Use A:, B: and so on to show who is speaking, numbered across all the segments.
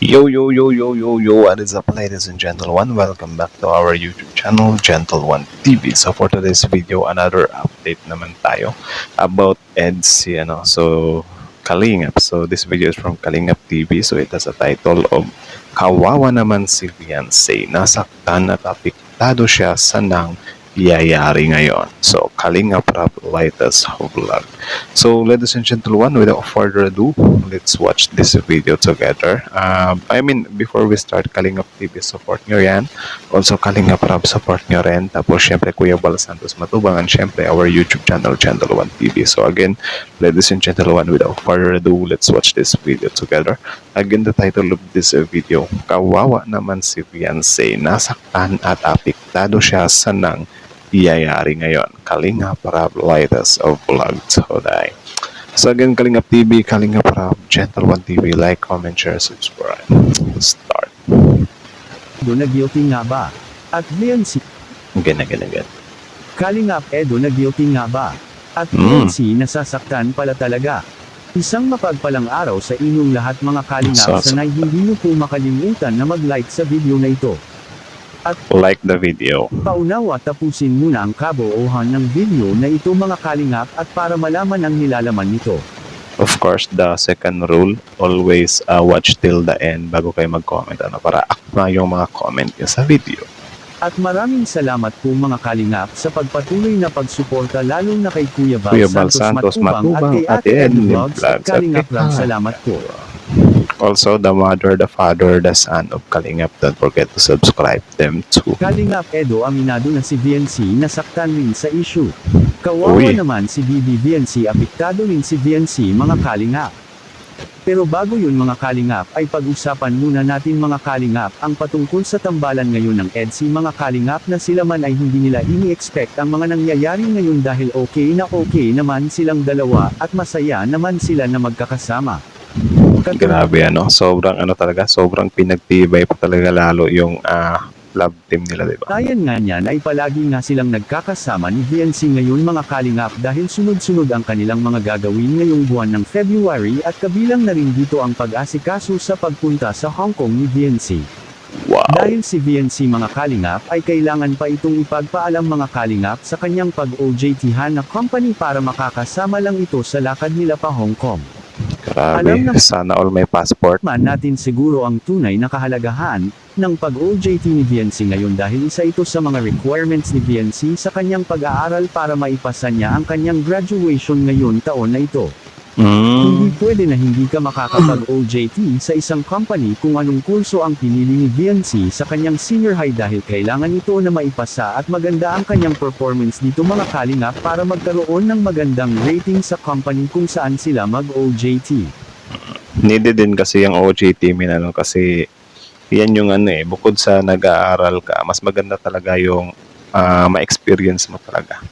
A: Yo, what is up, ladies and gentlemen? Welcome back to our YouTube channel, Gentle One TV. So for today's video, another update naman tayo about EDC, Kalingap. So this video is from Kalingap TV. So it has a title of Kawawa naman si Beyonce. Nasaktan at apektado siya sa nang iyayari ngayon. So Kalingap Rap latest vlog. So ladies and gentlemen, without further ado, let's watch this video together. Before we start, Kalingap TV, support nyo yan. Also, Kalingap Rap, support nyo rin. Tapos, syempre, Kuya Bal Santos Matubang, and syempre, our YouTube channel, Gentle One TV. So again, ladies and gentlemen, without further ado, let's watch this video together. Again, the title of this video, Kawawa naman si Beyonce. Nasaktan at apektado siya sa nang iyayari ngayon. Kalingap Rap latest vlog today. So again, Kalingap TV, Kalingap Rap, Gentle One TV, like, comment, share, subscribe. Let's start.
B: Edo na guilty nga ba? At Beyonce.
A: Again.
B: Kalingap Edo na guilty nga ba? At Beyonce nasasaktan pala talaga. Isang mapagpalang araw sa inyong lahat mga Kalingap, sanay hindi niyo po makalimutan na mag-like sa video na ito. At
A: Like the video.
B: paunawa tapusin muna ang kabuuhan ng video na ito mga Kalingap at para malaman ang nilalaman nito.
A: Of course, the second rule, always watch till the end bago kayo mag-comment, para akma yung mga comment niyo sa video.
B: At maraming salamat po mga Kalingap sa pagpatuloy na pagsuporta lalo na kay Kuya Bal Santos Matubang at kay Ate Ed Vlogs at Kalingap Rap. Salamat po.
A: Also, the mother, the father, the son of Kalingap, don't forget to subscribe them too.
B: Kalingap Edo aminado na si Beyonce nasaktan rin sa issue. Kawawa
A: Uy.
B: naman si Beyonce, apektado rin si Beyonce mga Kalingap. Pero bago yun mga Kalingap ay pag-usapan muna natin mga Kalingap ang patungkol sa tambalan ngayon ng EDC mga Kalingap na sila man ay hindi nila ini-expect ang mga nangyayari ngayon dahil okay naman silang dalawa at masaya naman sila na magkakasama.
A: Grabe sobrang pinagtibay pa talaga lalo yung love team nila, diba?
B: Ayan nga niyan ay palagi nga silang nagkakasama ni Beyonce ngayon mga Kalingap dahil sunod-sunod ang kanilang mga gagawin ngayong buwan ng February at kabilang na rin dito ang pag-asikaso sa pagpunta sa Hong Kong ni Beyonce.
A: Wow.
B: Dahil si Beyonce mga Kalingap ay kailangan pa itong ipagpaalam mga Kalingap sa kanyang pag-OJT-han na company para makakasama lang ito sa lakad nila pa Hong Kong.
A: Grabe, sana all may passport.
B: Man natin siguro ang tunay na kahalagahan ng pag-OJT ni Beyonce ngayon dahil isa ito sa mga requirements ni Beyonce sa kanyang pag-aaral para maipasa niya ang kanyang graduation ngayon taon na ito. Hindi pwede na hindi ka makakapag-OJT sa isang company kung anong kurso ang pinili ni Beyonce sa kanyang senior high dahil kailangan ito na maipasa at maganda ang kanyang performance dito mga Kalingap para magkaroon ng magandang rating sa company kung saan sila mag-OJT.
A: Needed din kasi yung OJT kasi yan yung bukod sa nag-aaral ka, mas maganda talaga yung ma-experience mo talaga.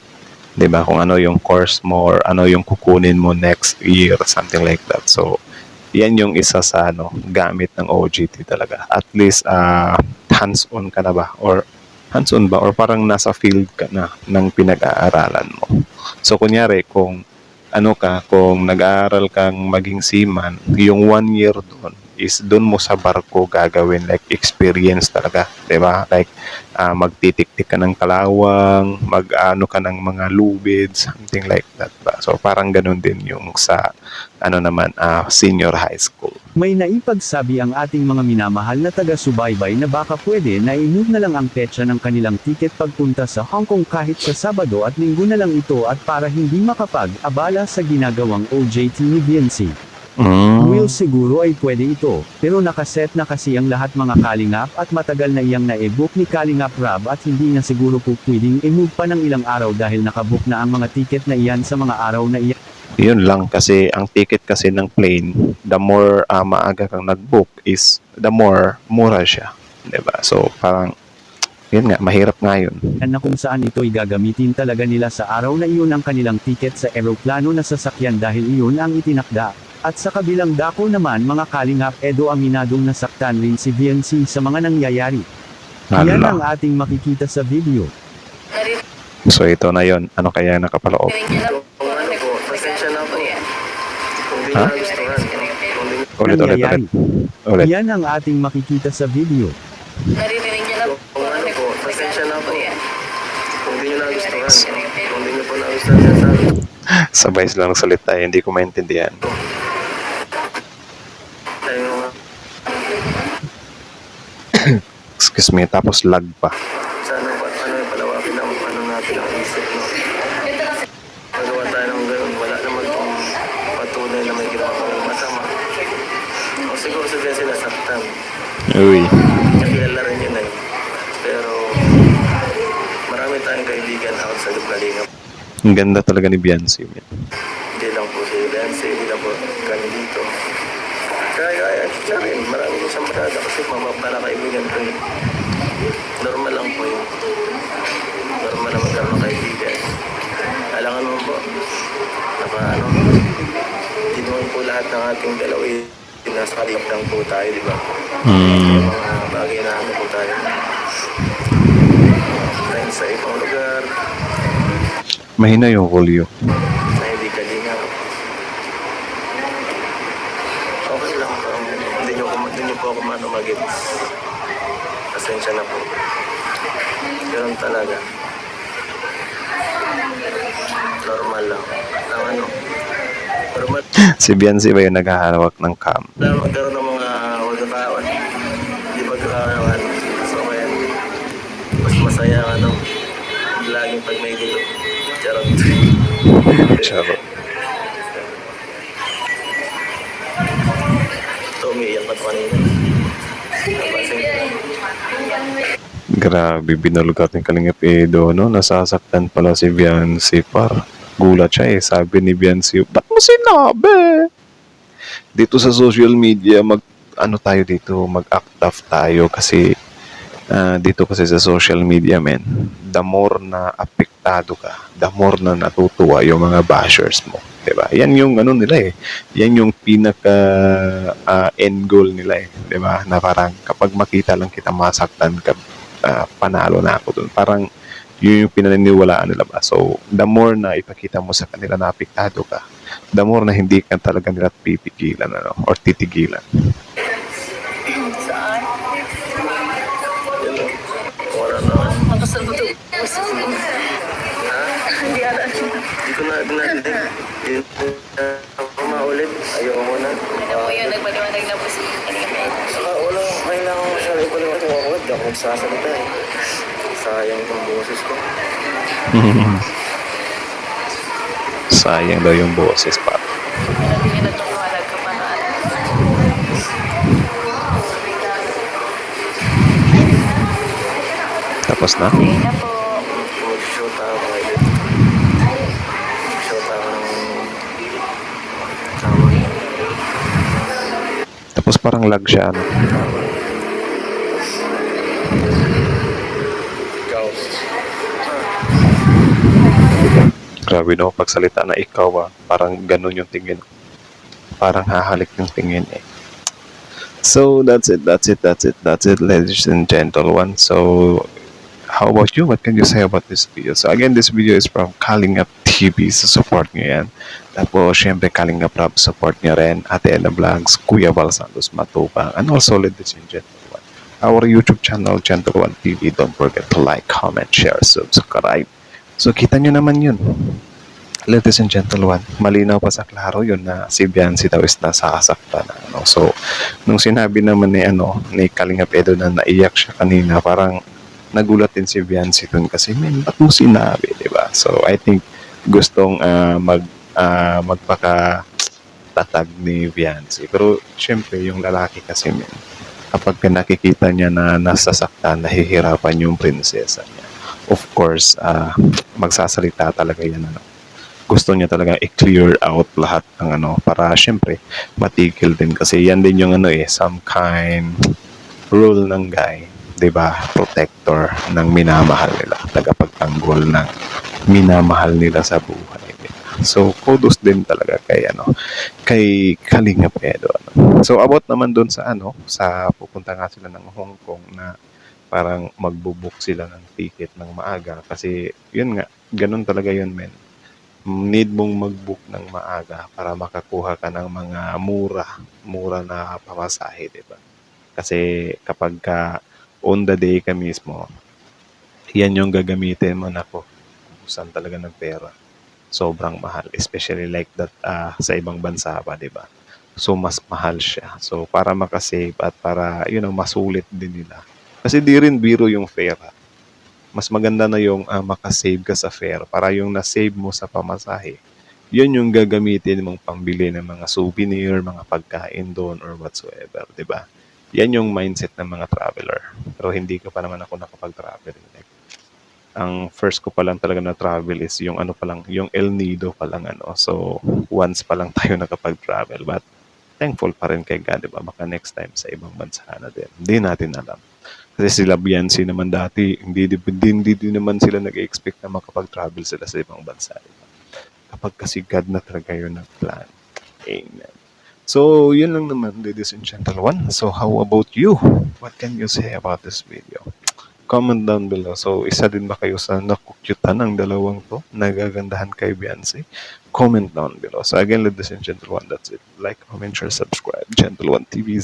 A: Diba? Kung ano yung course mo or ano yung kukunin mo next year, something like that. So, yan yung isa sa gamit ng OJT talaga. At least, hands-on ka na ba? Or hands-on ba? Or parang nasa field ka na ng pinag-aaralan mo. So, kunyari, kung kung nag-aaral kang maging seaman, yung 1 year doon is doon mo sa barko gagawin like experience talaga, 'di ba? Like magtitiktik ka ng kalawang, ka ng mga lubid, something like that ba. So parang ganoon din yung sa senior high school.
B: May naipagsabi ang ating mga minamahal na taga-subaybay na baka pwede na i-move na lang ang petsa ng kanilang ticket pagpunta sa Hong Kong kahit sa Sabado at Linggo na lang ito at para hindi makapag-abala sa ginagawang OJT ni Beyonce. Will siguro ay pwede ito, pero nakaset na kasi ang lahat mga Kalingap at matagal na iyang na-e-book ni Kalingap Rab at hindi na siguro po pwedeng i-move pa ng ilang araw dahil nakabook na ang mga ticket na iyan sa mga araw na iyan.
A: Yun lang kasi ang ticket kasi ng plane, the more maaga kang nag-book is the more mura siya, 'di ba? So parang yun nga, mahirap nga yun.
B: Na kung saan ito'y gagamitin talaga nila sa araw na iyon ang kanilang ticket sa eroplano na sasakyan dahil iyon ang itinakda. At sa kabilang dako naman mga Kalingap Edo aminadong nasaktan rin si Beyonce sa mga nangyayari. Yan ang ating makikita sa video.
A: So ito na yun, ano kaya nakapaloob? Ha? Ulit.
B: nangyayari.
A: Ulit.
B: Yan ang ating makikita sa video.
C: Naririnig niyo na po.
D: Ano po, pasensya na po. Kung hindi nyo nagustuhan, kung hindi nyo po nagustuhan siya sabi ko.
A: Sabay silang salita, hindi ko maintindihan.
D: Tayo nga,
A: Excuse me, tapos lag pa.
D: sana pa, palawakin ang natin ang isip, no? Magawa tayo ng gano'n, wala naman pong patunay na may ginawa kong masama. O siguro sabihin sila saktan.
A: Uy.
D: Nakilala rin yun eh. Pero marami tayong kaibigan outside of Kalingap.
A: Ang ganda talaga ni Beyonce.
D: Hindi lang po si Dance, hindi lang po kami dito. Kaya siya rin, marami ko siyang marada kasi para kaibigan ko yun. Normal lang po yun. Normal lang magkaroon ng kaibigan. Alangan mo po, hindi naman po lahat ng ating dalawin. Nasa kalingap lang po tayo, di ba?
A: Hmm.
D: Mga bagay na po tayo. Tayo sa ibang lugar,
A: Mahina yung volume.
D: na hindi kalingap. Okay lang po. Hindi nyo po ako mag-gets. Pasensya na po. Ganun talaga. Normal lang. Normal
A: Si Beyonce ba yung naghahawak ng cam?
D: lang magkaroon ng mga magkakawan. Hindi magkakawan. So kaya, mas masaya laging pag may gulo. Charot.
A: Charot.
D: Ito, umiiyak na ito kanina. Napasin ko.
A: Grabe, binulgat ni Kalingap Edo, no? Nasasaktan pala si Beyonce, par. Gulat siya eh. Sabi ni Beyonce, ba't mo sinabi? Dito sa social media, tayo dito, mag-act tough tayo kasi dito kasi sa social media, men, the more na apektado ka, the more na natutuwa yung mga bashers mo. Diba? Yan yung nila eh. Yan yung pinaka end goal nila eh. Diba? Na parang kapag makita lang kita masaktan ka, panalo na ako dun. Parang yun yung pinaniniwalaan nila ba. So, the more na ipakita mo sa kanila na apektado ka, the more na hindi ka talaga nila pipigilan or titigilan.
C: Saan?
D: Wala naman.
C: Mapasal mo ito.
D: Ha?
C: Hindi alam.
D: Hindi ko na dinadinig. Hindi ako maulit. Ayaw mo na.
C: Ano po yun, nagpaliwanag na po si Kalingap.
D: Saka wala akong kailangan masyado ko lang ito ako. Hindi ako magsasalita eh. Sayang yung boses ko.
A: Sayang daw yung boses pa.
C: Hindi niya nagpaliwanag ka pa na ano.
A: Tapos na?
C: Ayun na po.
D: Mag-shoot ako ngayon. Shoot ako ng tama.
A: Tapos parang lag siya.
D: Ikaw.
A: Grabe no, pagsalita na ikaw parang ganun yung tingin. Parang hahalik yung tingin eh. So, that's it, ladies and gentlemen. So, how about you? What can you say about this video? So, again, this video is from Kalingap TV. So, support nyo yan. Tapos, syempre, Kalingap Rob, support nyo rin. Ate Ella Vlogs, Kuya Val Santos Matubang. And also, ladies and gentlemen, our YouTube channel, Gentle One TV. Don't forget to like, comment, share, subscribe. So, kita nyo naman yun. Ladies and gentlemen, malinaw pa sa klaro yun na si Beyonce daw is nasasaktan na. So, nung sinabi naman ni Kalingap Edo na naiyak siya kanina, parang nagulat din si Beyonce dun kasi, ba't mo sinabi, diba? So, I think gustong magpaka-tatag ni Beyonce. Pero, syempre, yung lalaki kasi, kapag nakikita niya na nasasaktan, nahihirapan yung prinsesa niya. Of course, magsasalita talaga yan. Gusto niya talaga i-clear out lahat ng para syempre matigil din kasi yan din yung some kind rule ng guy, 'di ba? Protector ng minamahal nila, tagapagtanggol ng minamahal nila sa buhay nila. So kudos din talaga kay Kalingap Edo. So about naman doon sa sa pupunta nga sila ng Hong Kong na parang magbo-book sila ng ticket ng maaga kasi yun nga, ganun talaga yun, men. need mong mag-book ng maaga para makakuha ka ng mga mura na pamasahe, di ba? Kasi kapag ka on the day ka mismo, yan yung gagamitin mo, nako, saan talaga ng pera. Sobrang mahal, especially like that sa ibang bansa pa, di ba? So mas mahal siya. So para makasave at para masulit din nila. Kasi di rin biro yung fare. Mas maganda na yung makasave ka sa fare para yung na-save mo sa pamasahe. Yun yung gagamitin mong pambili ng mga souvenir, mga pagkain doon or whatsoever, di ba? Yan yung mindset ng mga traveler. Pero hindi ko pa naman ako nakapag-travel. Like, ang first ko pa lang talaga na travel is yung ano pa lang, yung El Nido pa lang ano. So, once pa lang tayo nakapag-travel. But, thankful pa rin kay God, diba? Baka next time sa ibang bansa na din. Hindi natin alam. Kasi sila Biancy naman dati, hindi din naman sila nag-expect na makapag-travel sila sa ibang bansa. Diba? Kapag kasi God na talaga yun nag-plan. Amen. So, yun lang naman, ladies and gentlemen. So, how about you? What can you say about this video? Comment down below. So, isa din ba kayo sa nakukyutan ng dalawang to? Nagagandahan kay Beyonce? Comment down below. So, again, ladies and gentlemen, that's it. Like, comment, share, subscribe. Gentle One TV.